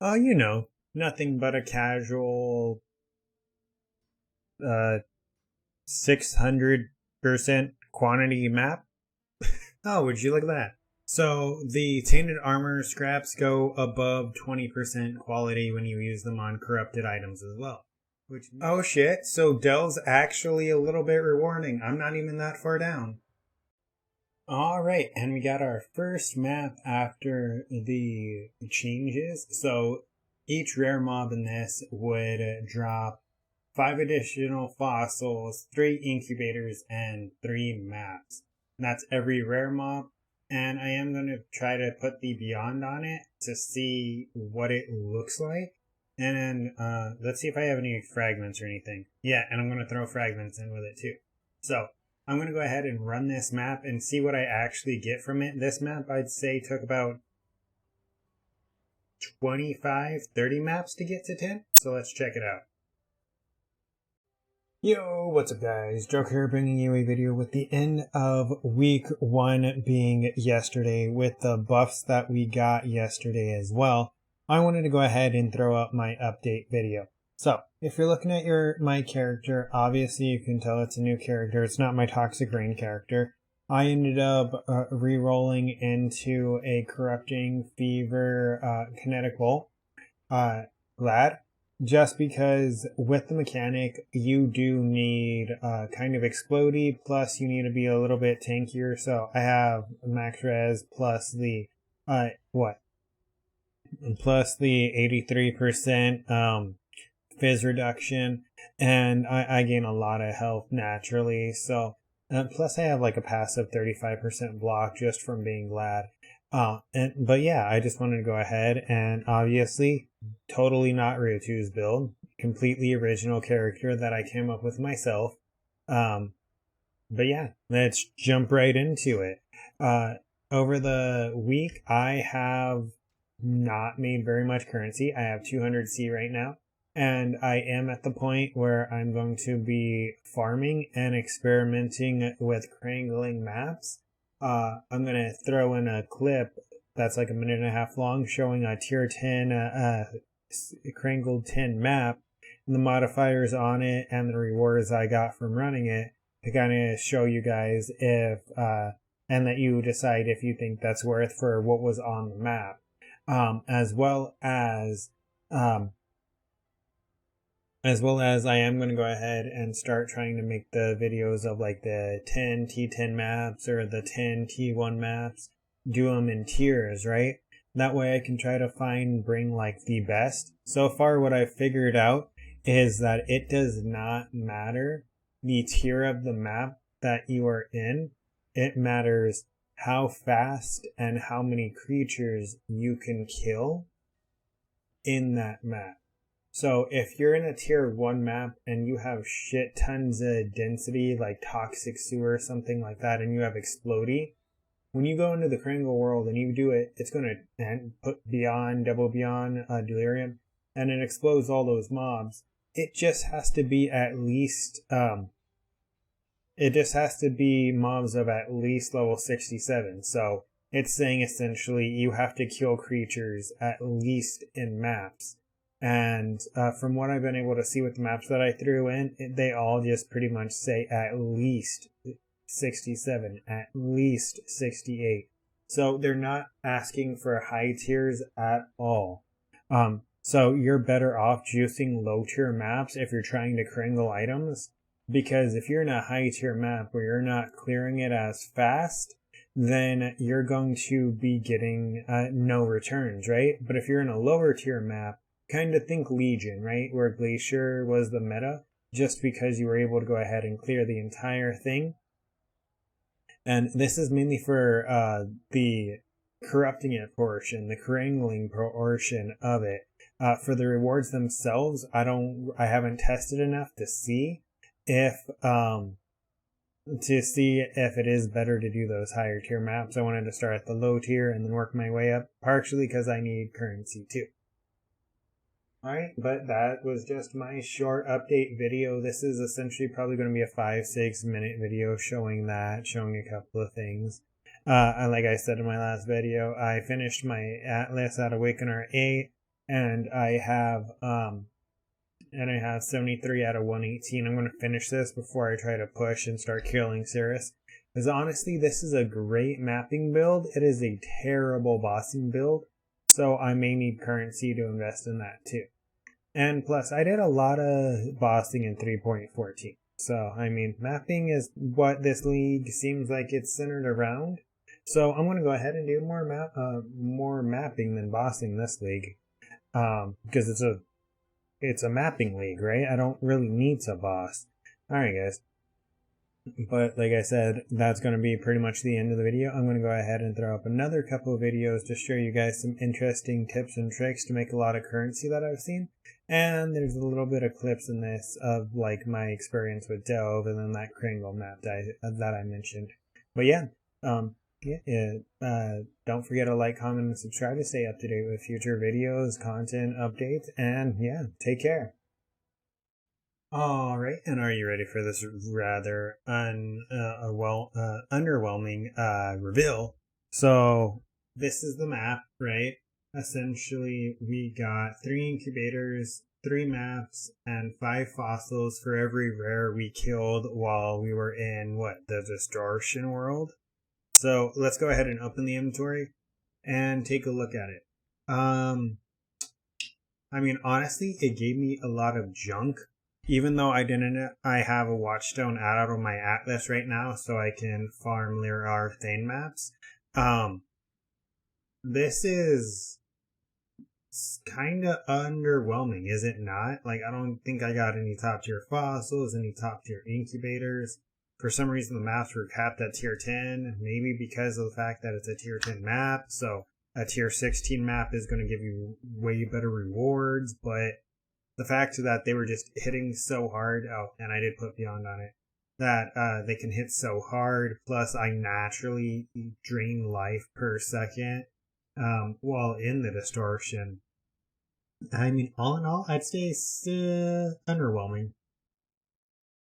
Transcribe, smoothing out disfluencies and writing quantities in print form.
You know, nothing but a casual 600% quantity map. Oh, would you look at that? So the tainted armor scraps go above 20% quality when you use them on corrupted items as well. Which, oh shit, so Dell's actually a little bit rewarding. I'm not even that far down. Alright, and we got our first map after the changes. So each rare mob in this would drop 5 additional fossils, 3 incubators, and 3 maps. That's every rare mob. And I am going to try to put the beyond on it to see what it looks like. And then let's see if I have any fragments or anything. Yeah, and I'm going to throw fragments in with it too. So I'm going to go ahead and run this map and see what I actually get from it. This map, I'd say, took about 25, 30 maps to get to 10. So let's check it out. Yo, what's up guys? Joke here bringing you a video with the end of week 1 being yesterday with the buffs that we got yesterday as well. I wanted to go ahead and throw up my update video. So, if you're looking at my character, obviously you can tell it's a new character. It's not my Toxic Rain character. I ended up re-rolling into a Corrupting Fever Kinetic Bolt. Glad. Just because with the mechanic, you do need kind of explodey, plus you need to be a little bit tankier. So I have max res plus the, plus the 83% fizz reduction, and I gain a lot of health naturally. So, plus I have like a passive 35% block just from being glad. But yeah, I just wanted to go ahead and obviously totally not ruetoo's build, completely original character that I came up with myself. But yeah, let's jump right into it. Over the week, I have not made very much currency. I have 200C right now, and I am at the point where I'm going to be farming and experimenting with crangling maps. I'm going to throw in a clip that's like a minute and a half long showing a tier 10 crangled 10 map and the modifiers on it and the rewards I got from running it to kind of show you guys if and that you decide if you think that's worth for what was on the map, as well as I am going to go ahead and start trying to make the videos of like the 10 T10 maps or the 10 T1 maps, do them in tiers, right? That way I can try to bring like the best. So far what I've figured out is that it does not matter the tier of the map that you are in. It matters how fast and how many creatures you can kill in that map. So if you're in a tier 1 map and you have shit tons of density like Toxic Sewer or something like that, and you have Explodey, when you go into the Kringle world and you do it, it's going to put Beyond, Double Beyond, Delirium, and it explodes all those mobs. It just has to be at least, it just has to be mobs of at least level 67. So it's saying essentially you have to kill creatures at least in maps. And from what I've been able to see with the maps that I threw in, they all just pretty much say at least 67, at least 68. So they're not asking for high tiers at all. So you're better off juicing low tier maps if you're trying to kringle items, because if you're in a high tier map where you're not clearing it as fast, then you're going to be getting no returns, right? But if you're in a lower tier map, kind of think Legion, right? Where Glacier was the meta, just because you were able to go ahead and clear the entire thing. And this is mainly for the corrupting it portion, the crangling portion of it. For the rewards themselves, I haven't tested enough to see if it is better to do those higher tier maps. I wanted to start at the low tier and then work my way up, partially because I need currency too. Alright, but that was just my short update video. This is essentially probably going to be a 5-6 minute video showing a couple of things. And like I said in my last video, I finished my Atlas out of Awakener 8. and I have 73 out of 118. I'm going to finish this before I try to push and start killing Cirrus. Because honestly, this is a great mapping build. It is a terrible bossing build. So I may need currency to invest in that too. And plus, I did a lot of bossing in 3.14. So, I mean, mapping is what this league seems like it's centered around. So I'm going to go ahead and do more mapping than bossing this league. Because it's a mapping league, right? I don't really need to boss. Alright, guys. But like I said, that's going to be pretty much the end of the video. I'm going to go ahead and throw up another couple of videos to show you guys some interesting tips and tricks to make a lot of currency that I've seen. And there's a little bit of clips in this of like my experience with Dove and then that Kringle map that I mentioned. But yeah, don't forget to like, comment, and subscribe to stay up to date with future videos, content, updates, and yeah, take care. Alright, and are you ready for this rather underwhelming reveal? So, this is the map, right? Essentially, we got 3 incubators, 3 maps, and 5 fossils for every rare we killed while we were in, the distortion world? So, let's go ahead and open the inventory and take a look at it. I mean, honestly, it gave me a lot of junk. Even though I have a watchstone out of my atlas right now, so I can farm Lyra Arthane maps. This is kind of underwhelming, is it not? Like, I don't think I got any top tier fossils, any top tier incubators. For some reason, the maps were capped at tier 10, maybe because of the fact that it's a tier 10 map, so a tier 16 map is going to give you way better rewards, but the fact that they were just hitting so hard, and I did put Beyond on it, that they can hit so hard, plus I naturally drain life per second while in the distortion. I mean, all in all, I'd say it's underwhelming.